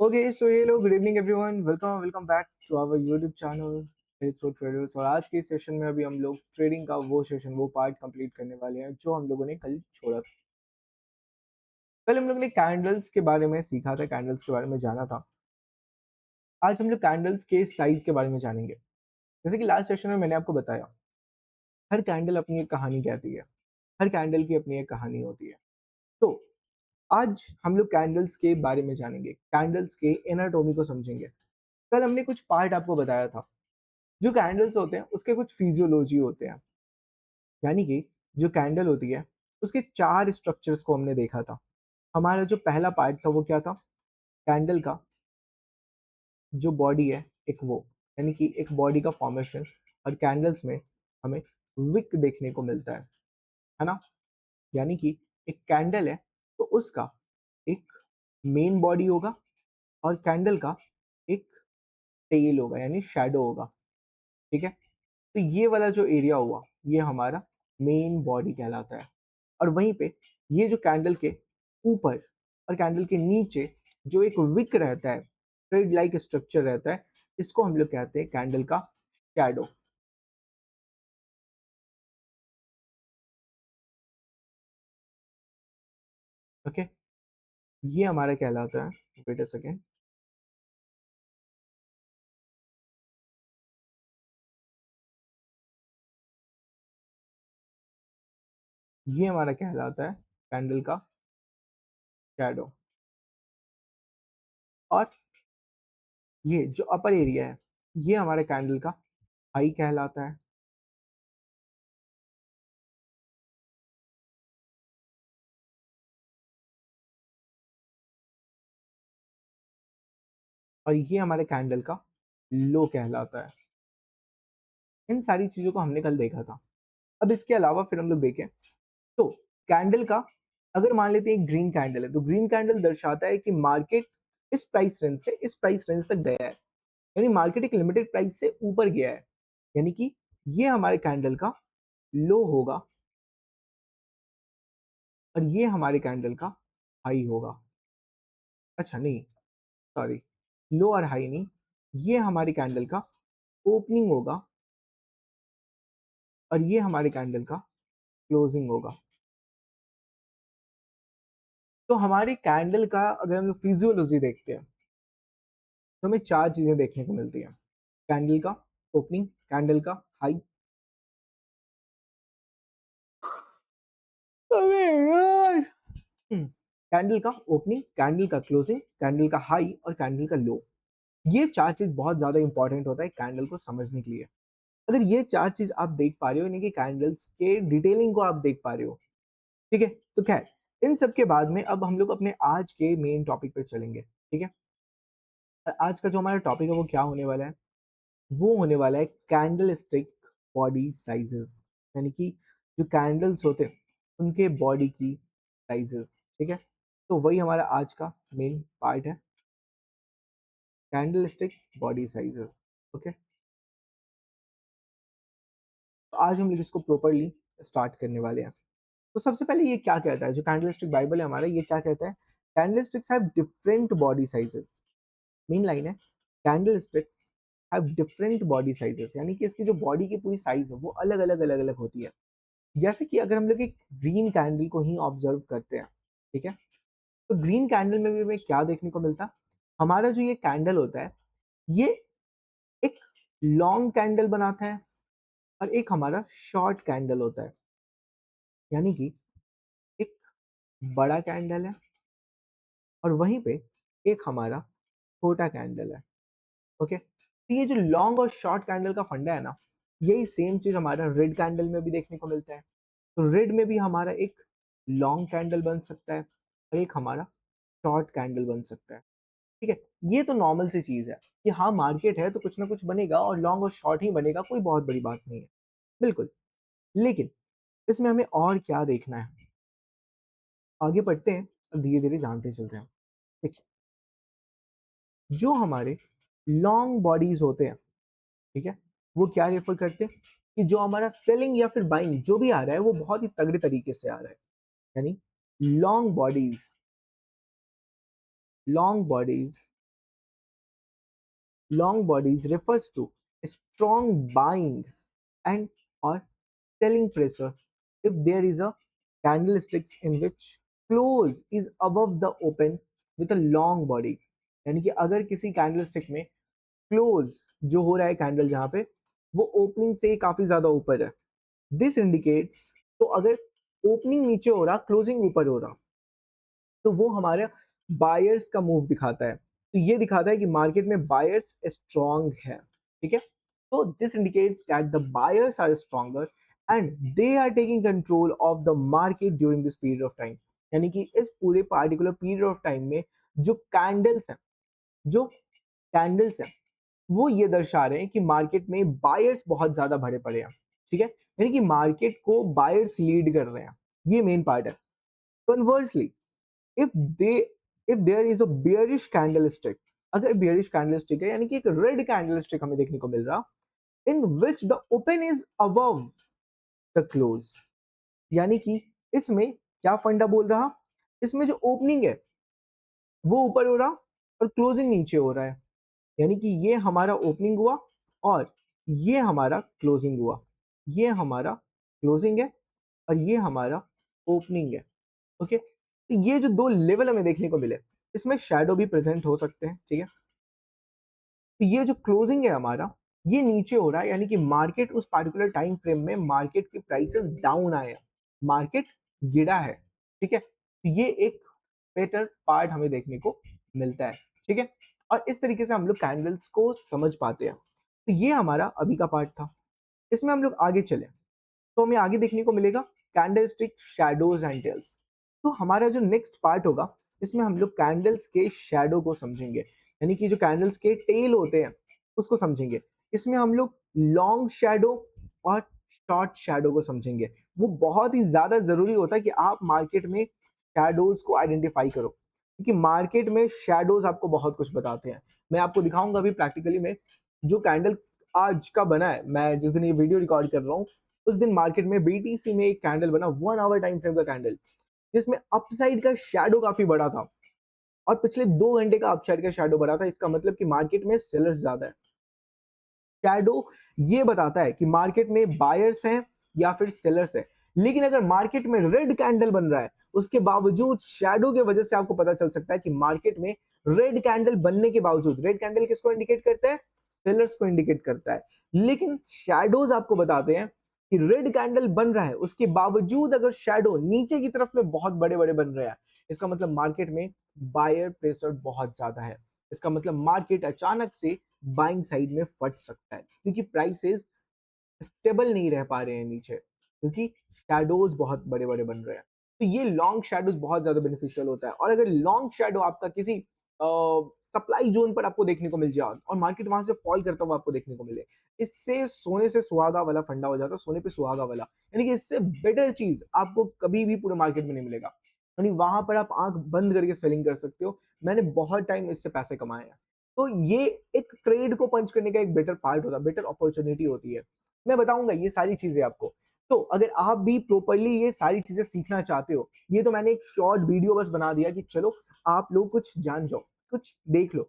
Okay, so hello, good evening everyone. Welcome back to our YouTube channel It's So Traders। और आज के session में अभी हम लोग ट्रेडिंग का वो पार्ट कंप्लीट करने वाले हैं जो हम लोगों ने कल छोड़ा था। कल हम लोग ने कैंडल्स के बारे में सीखा था, कैंडल्स के बारे में जाना था। आज हम लोग कैंडल्स के साइज के बारे में जानेंगे। जैसे कि लास्ट सेशन में मैंने आपको बताया, हर कैंडल अपनी एक कहानी कहती है, हर कैंडल की अपनी एक कहानी होती है। तो आज हम लोग कैंडल्स के बारे में जानेंगे, कैंडल्स के एनाटॉमी को समझेंगे। कल हमने कुछ पार्ट आपको बताया था। जो कैंडल्स होते हैं उसके कुछ फिजियोलॉजी होते हैं, यानी कि जो कैंडल होती है उसके 4 स्ट्रक्चर्स को हमने देखा था। हमारा जो पहला पार्ट था वो क्या था? कैंडल का जो बॉडी है, एक वो, यानी कि एक बॉडी का फॉर्मेशन। और कैंडल्स में हमें विक देखने को मिलता है ना? यानी कि एक कैंडल है तो उसका एक मेन बॉडी होगा और कैंडल का एक टेल होगा, यानी शैडो होगा। ठीक है, तो ये वाला जो एरिया हुआ ये हमारा मेन बॉडी कहलाता है। और वहीं पे ये जो कैंडल के ऊपर और कैंडल के नीचे जो एक विक रहता है, थ्रेड लाइक स्ट्रक्चर रहता है, इसको हम लोग कहते हैं कैंडल का शैडो। ओके, ये हमारा कहलाता है, वेट अ सेकेंड, ये हमारा कहलाता है कैंडल का शैडो। और ये जो अपर एरिया है ये हमारे कैंडल का हाई कहलाता है। और ये हमारे कैंडल का लो कहलाता है। इन सारी चीजों को हमने कल देखा था। अब इसके अलावा फिर हम लोग देखें तो कैंडल का, अगर मान लेते हैं ग्रीन कैंडल है तो ग्रीन कैंडल दर्शाता है कि मार्केट इस प्राइस रेंज से इस प्राइस रेंज तक गया है, यानी मार्केट एक लिमिटेड प्राइस से ऊपर गया है, यानी कि ये हमारे कैंडल का लो होगा और ये हमारे कैंडल का हाई होगा। अच्छा नहीं, सॉरी, लो और हाई नहीं, ये हमारी कैंडल का ओपनिंग होगा और ये हमारे कैंडल का क्लोजिंग होगा। तो हमारी कैंडल का अगर हम लोग फिजियोलॉजी देखते हैं तो हमें 4 चीजें देखने को मिलती हैं। कैंडल का ओपनिंग, कैंडल का हाई, अरे यार, कैंडल का ओपनिंग, कैंडल का क्लोजिंग, कैंडल का हाई और कैंडल का लो। ये 4 चीज बहुत ज्यादा इंपॉर्टेंट होता है कैंडल को समझने के लिए। अगर ये 4 चीज आप देख पा रहे हो, यानी कि कैंडल्स के डिटेलिंग को आप देख पा रहे हो, ठीक है, तो खैर इन सब के बाद में अब हम लोग अपने आज के मेन टॉपिक पे चलेंगे। ठीक है, आज का जो हमारा टॉपिक है वो क्या होने वाला है? वो होने वाला है कैंडल स्टिक बॉडी साइजेस, यानी कि जो कैंडल्स होते हैं उनके बॉडी की साइजेस। ठीक है, तो वही हमारा आज का मेन पार्ट है, candle stick body sizes. Okay, तो आज हम लोग इसको प्रॉपरली स्टार्ट करने वाले हैं। तो सबसे पहले ये क्या कहता है, जो कैंडल स्टिक बाइबल है हमारा, ये क्या कहता है? Candle sticks have different body sizes. Main line है, candle sticks have different body sizes, यानी कि इसकी जो बॉडी की पूरी साइज है वो अलग अलग होती है। जैसे कि अगर हम लोग एक ग्रीन कैंडल को ही ऑब्जर्व करते हैं, ठीक है, तो ग्रीन कैंडल में भी हमें क्या देखने को मिलता है? हमारा जो ये कैंडल होता है ये एक लॉन्ग कैंडल बनाता है और एक हमारा शॉर्ट कैंडल होता है, यानी कि एक बड़ा कैंडल है और वहीं पे एक हमारा छोटा कैंडल है। ओके, तो ये जो लॉन्ग और शॉर्ट कैंडल का फंडा है ना, यही सेम चीज हमारा रेड कैंडल में भी देखने को मिलता है। तो रेड में भी हमारा एक लॉन्ग कैंडल बन सकता है और एक हमारा शॉर्ट कैंडल बन सकता है। ठीक है, ये तो नॉर्मल सी चीज है कि हाँ मार्केट है तो कुछ ना कुछ बनेगा और लॉन्ग और शॉर्ट ही बनेगा, कोई बहुत बड़ी बात नहीं है, बिल्कुल। लेकिन इसमें हमें और क्या देखना है, आगे बढ़ते हैं और धीरे धीरे जानते चलते हैं। देखिए, जो हमारे लॉन्ग बॉडीज होते हैं, ठीक है, वो क्या रेफर करते हैं कि जो हमारा सेलिंग या फिर बाइंग जो भी आ रहा है वो बहुत ही तगड़े तरीके से आ रहा है, यानी long bodies, long bodies long bodies refers to a strong buying and or selling pressure if there is a candlesticks in which close is above the open with a long body, यानी कि अगर किसी candlestick में close जो हो रहा है candle जहां पे वो ओपनिंग से काफी ज्यादा ऊपर है, दिस इंडिकेट्स, तो अगर ओपनिंग नीचे हो रहा क्लोजिंग ऊपर हो रहा तो वो हमारे बायर्स का मूव दिखाता है, तो ये दिखाता है कि मार्केट में बायर्स स्ट्रांग है, ठीक है। तो this indicates that the buyers are stronger and they are taking control of the market during this period of time, यानी कि इस पूरे पार्टिकुलर पीरियड ऑफ टाइम में जो कैंडल्स हैं, जो कैंडल्स हैं वो ये दर्शा रहे हैं कि मार्केट में बायर्स बहुत ज्यादा भरे पड़े हैं, ठीक है, यानी कि मार्केट को बायर्स लीड कर रहे हैं, ये मेन पार्ट है। Conversely if they if there is a bearish candlestick, अगर bearish candlestick है यानी कि एक red candlestick हमें देखने को मिल रहा in which the open is above the close, यानी कि इसमें क्या फंडा बोल रहा, इसमें जो ओपनिंग है वो ऊपर हो रहा और क्लोजिंग नीचे हो रहा है, यानी कि ये हमारा ओपनिंग हुआ और ये हमारा क्लोजिंग हुआ, ये हमारा क्लोजिंग है और ये हमारा ओपनिंग है, ओके। तो ये जो दो लेवल हमें देखने को मिले इसमें शैडो भी प्रेजेंट हो सकते हैं, ठीक है। तो ये जो क्लोजिंग है हमारा ये नीचे हो रहा है, यानी कि मार्केट उस पार्टिकुलर टाइम फ्रेम में मार्केट की प्राइसेस डाउन आए हैं, मार्केट गिरा है, ठीक है। तो ये एक बेटर पार्ट हमें देखने को मिलता है, ठीक है। और इस तरीके से हम लोग कैंडल्स को समझ पाते हैं। तो ये हमारा अभी का पार्ट था, इसमें हम लोग आगे चले तो हमें आगे देखने को मिलेगा कैंडलस्टिक शैडोज एंड टेल्स। तो हमारा जो नेक्स्ट पार्ट होगा इसमें हम लोग कैंडल्स के शैडो को समझेंगे, यानी कि जो कैंडल्स के टेल होते हैं उसको समझेंगे। इसमें हम लोग लॉन्ग शैडो और शॉर्ट शैडो को समझेंगे। वो बहुत ही ज्यादा जरूरी होता है कि आप मार्केट में शैडोज को आइडेंटिफाई करो, क्योंकि मार्केट में शैडोज आपको बहुत कुछ बताते हैं। मैं आपको दिखाऊंगा अभी प्रैक्टिकली में जो कैंडल आज का बना है, मैं जिस दिन ये वीडियो रिकॉर्ड कर रहा हूँ उस दिन मार्केट में बीटीसी में एक कैंडल बना 1 आवर टाइम फ्रेम का कैंडल, जिसमें अपसाइड का शैडो काफी बड़ा था और पिछले 2 घंटे का अपसाइड का शैडो बड़ा था। इसका मतलब कि मार्केट में सेलर्स ज्यादा है। शैडो ये बताता है कि मार्केट में बायर्स हैं या फिर सेलर्स है, लेकिन अगर मार्केट में रेड कैंडल बन रहा है उसके बावजूद शैडो के वजह से आपको पता चल सकता है कि मार्केट में रेड कैंडल बनने के बावजूद, रेड कैंडल किसको इंडिकेट करता है, सेलर्स को इंडिकेट करता है, लेकिन शैडोज आपको बताते हैं कि रेड कैंडल बन रहा है उसके बावजूद अगर शैडो नीचे की तरफ में बहुत बड़े बड़े बन रहे हैं, इसका मतलब मार्केट में बायर प्रेशर बहुत ज्यादा है। इसका मतलब मार्केट अचानक से बाइंग साइड में फट सकता है, क्योंकि प्राइसेस स्टेबल नहीं रह पा रहे हैं नीचे, क्योंकि शैडोज बहुत बड़े बड़े बन रहे हैं। तो ये लॉन्ग शैडोज बहुत ज्यादा बेनिफिशियल होता है। और अगर लॉन्ग शैडो आपका किसी सप्लाई जोन पर आपको देखने को मिल जाए और मार्केट वहां से फॉल करता हुआ आपको देखने को मिले, इससे सोने से सुहागा वाला फंडा हो जाता है, सोने पे सुहागा वाला, यानी कि इससे बेटर चीज आपको कभी भी पूरे मार्केट में नहीं मिलेगा, यानी वहां पर आप आंख बंद करके सेलिंग कर सकते हो। मैंने बहुत टाइम इससे पैसे कमाए हैं। तो ये एक ट्रेड को पंच करने का एक बेटर पार्ट होता है, बेटर अपॉर्चुनिटी होती है। मैं बताऊंगा ये सारी चीजें आपको। तो अगर आप भी प्रॉपर्ली ये सारी चीजें सीखना चाहते हो, ये तो मैंने एक शॉर्ट वीडियो बस बना दिया कि चलो आप लोग कुछ जान जाओ, कुछ देख लो।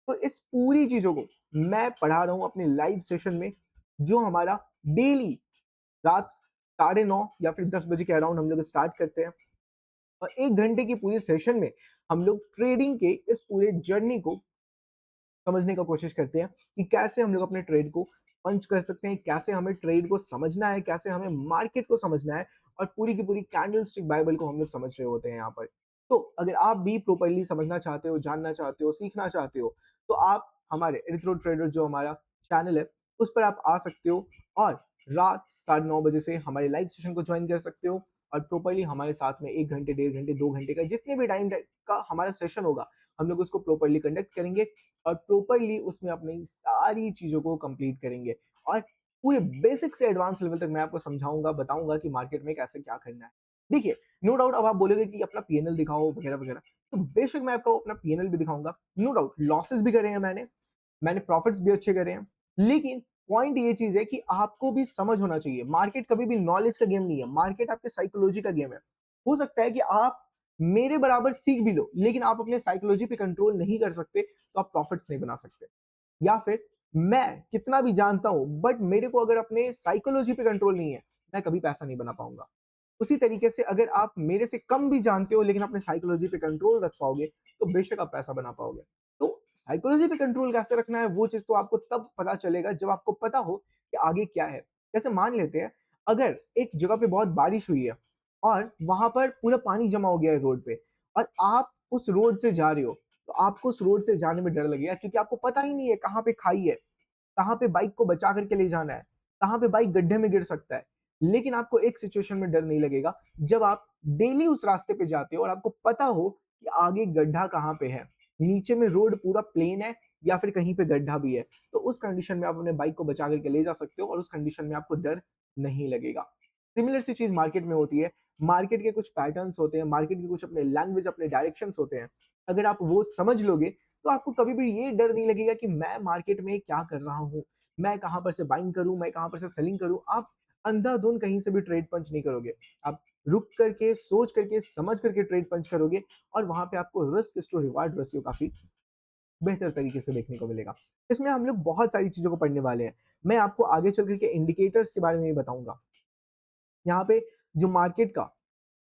तो इस पूरी चीजों को मैं पढ़ा रहा हूं अपने लाइव सेशन में, जो हमारा डेली रात 9:30 या फिर 10 बजे के अराउंड हम लोग स्टार्ट करते हैं। और 1 घंटे की पूरी सेशन में हम लोग ट्रेडिंग के इस पूरे जर्नी को समझने का कोशिश करते हैं कि कैसे हम लोग अपने ट्रेड को पंच कर सकते हैं, कैसे हमें ट्रेड को समझना है, कैसे हमें मार्केट को समझना है, और पूरी की पूरी कैंडलस्टिक बाइबल को हम लोग समझ रहे होते हैं यहाँ पर। तो अगर आप भी प्रॉपर्ली समझना चाहते हो, जानना चाहते हो, सीखना चाहते हो, तो आप हमारे एरिथ्रो ट्रेडर जो हमारा चैनल है उस पर आप आ सकते हो और रात 9:30 बजे से हमारे लाइव सेशन को ज्वाइन कर सकते हो और प्रॉपर्ली हमारे साथ में 1 घंटे, 1.5 घंटे, 2 घंटे का जितने भी टाइम का हमारा सेशन होगा हम लोग उसको प्रॉपर्ली कंडक्ट करेंगे और प्रॉपर्ली उसमें अपनी सारी चीजों को कंप्लीट करेंगे और पूरे बेसिक से एडवांस लेवल तक मैं आपको समझाऊंगा, बताऊंगा कि मार्केट में कैसे क्या करना है। देखिए, नो डाउट अब आप बोलोगे कि अपना पीएनएल दिखाओ वगैरह वगैरह, तो बेशक मैं आपको अपना पीएनएल भी दिखाऊंगा। नो डाउट लॉसेस भी करे हैं मैंने, मैंने प्रॉफिट्स भी अच्छे करे हैं, लेकिन पॉइंट ये चीज है कि आपको भी समझ होना चाहिए। मार्केट कभी भी नॉलेज का गेम नहीं है, मार्केट आपके साइकोलॉजी का गेम है। हो सकता है कि आप मेरे बराबर सीख भी लो, लेकिन आप अपने साइकोलॉजी पे कंट्रोल नहीं कर सकते तो आप प्रॉफिट्स नहीं बना सकते। या फिर मैं कितना भी जानता हूँ बट मेरे को अगर अपने साइकोलॉजी पे कंट्रोल नहीं है, मैं कभी पैसा नहीं बना पाऊँगा। उसी तरीके से अगर आप मेरे से कम भी जानते हो लेकिन अपने साइकोलॉजी पे कंट्रोल रख पाओगे, तो बेशक आप पैसा बना पाओगे। तो साइकोलॉजी पे कंट्रोल कैसे रखना है वो चीज़ तो आपको तब पता चलेगा जब आपको पता हो कि आगे क्या है। जैसे मान लेते हैं अगर एक जगह पे बहुत बारिश हुई है और वहाँ पर पूरा पानी जमा हो गया है रोड पे और आप उस रोड से जा रहे हो, तो आपको उस रोड से जाने में डर लगेगा क्योंकि आपको पता ही नहीं है कहाँ पे खाई है, कहाँ पे बाइक को बचा करके ले जाना है, कहाँ पे बाइक गड्ढे में गिर सकता है। लेकिन आपको एक सिचुएशन में डर नहीं लगेगा, जब आप डेली उस रास्ते पे जाते हो और आपको पता हो कि आगे गड्ढा कहाँ पे है, नीचे में रोड पूरा प्लेन है या फिर कहीं पे गड्ढा भी है। तो उस कंडीशन में आप अपने बाइक को बचा करके ले जा सकते हो और उस कंडीशन में आपको डर नहीं लगेगा। सिमिलर सी चीज़ मार्केट में होती है। मार्केट के कुछ पैटर्न्स होते हैं, मार्केट के कुछ अपने लैंग्वेज, अपने डायरेक्शंस होते हैं। अगर आप वो समझ लोगे, तो आपको कभी भी ये डर नहीं लगेगा कि मैं मार्केट में क्या कर रहा हूँ? मैं कहाँ पर से बाइंग करूँ, मैं कहाँ पर से सेलिंग करूँ? आप अंधाधुंध कहीं से भी ट्रेड पंच नहीं करोगे। आप रुक करके, सोच करके, समझ करके ट्रेड पंच करोगे और वहाँ पे आपको रिस्क टू रिवार्ड रेशियो काफ़ी बेहतर तरीके से देखने को मिलेगा। इसमें हम लोग बहुत सारी चीज़ों को पढ़ने वाले हैं। मैं आपको आगे चल कर के इंडिकेटर्स के बारे में भी बताऊँगा। यहाँ पे जो मार्केट का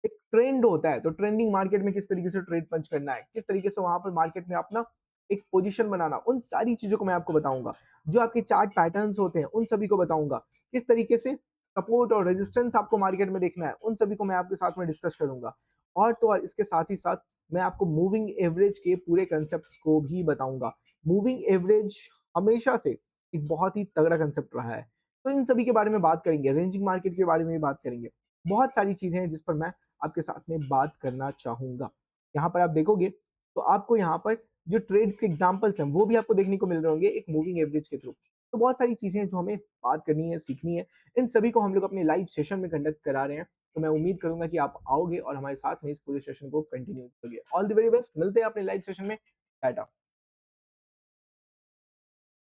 एक ट्रेंड होता है, तो ट्रेंडिंग मार्केट में किस तरीके से ट्रेड पंच करना है, किस तरीके से वहाँ पर मार्केट में अपना एक पोजीशन बनाना, उन सारी चीज़ों को मैं आपको बताऊँगा। जो आपके चार्ट पैटर्न्स होते हैं, उन सभी को बताऊँगा। किस तरीके से सपोर्ट और रेजिस्टेंस आपको मार्केट में देखना है, उन सभी को मैं आपके साथ में डिस्कस करूँगा। और तो और इसके साथ ही साथ मैं आपको मूविंग एवरेज के पूरे कांसेप्ट्स को भी बताऊँगा। मूविंग एवरेज हमेशा से एक बहुत ही तगड़ा कांसेप्ट रहा है। तो इन सभी के बारे में बात करेंगे, रेंजिंग मार्केट के बारे में भी बात करेंगे। बहुत सारी चीज़ें हैं जिस पर मैं आपके साथ में बात करना चाहूँगा। यहाँ पर आप देखोगे तो आपको यहाँ पर जो ट्रेड्स के एग्ज़ाम्पल्स हैं वो भी आपको देखने को मिल रहे होंगे एक मूविंग एवरेज के थ्रू। तो बहुत सारी चीज़ें हैं जो हमें बात करनी है, सीखनी है। इन सभी को हम लोग अपने लाइव सेशन में कंडक्ट करा रहे हैं। तो मैं उम्मीद करूँगा कि आप आओगे और हमारे साथ में इस पूरे सेशन को कंटिन्यू करोगे। ऑल द वेरी बेस्ट, मिलते हैं अपने लाइव सेशन में। टाटा।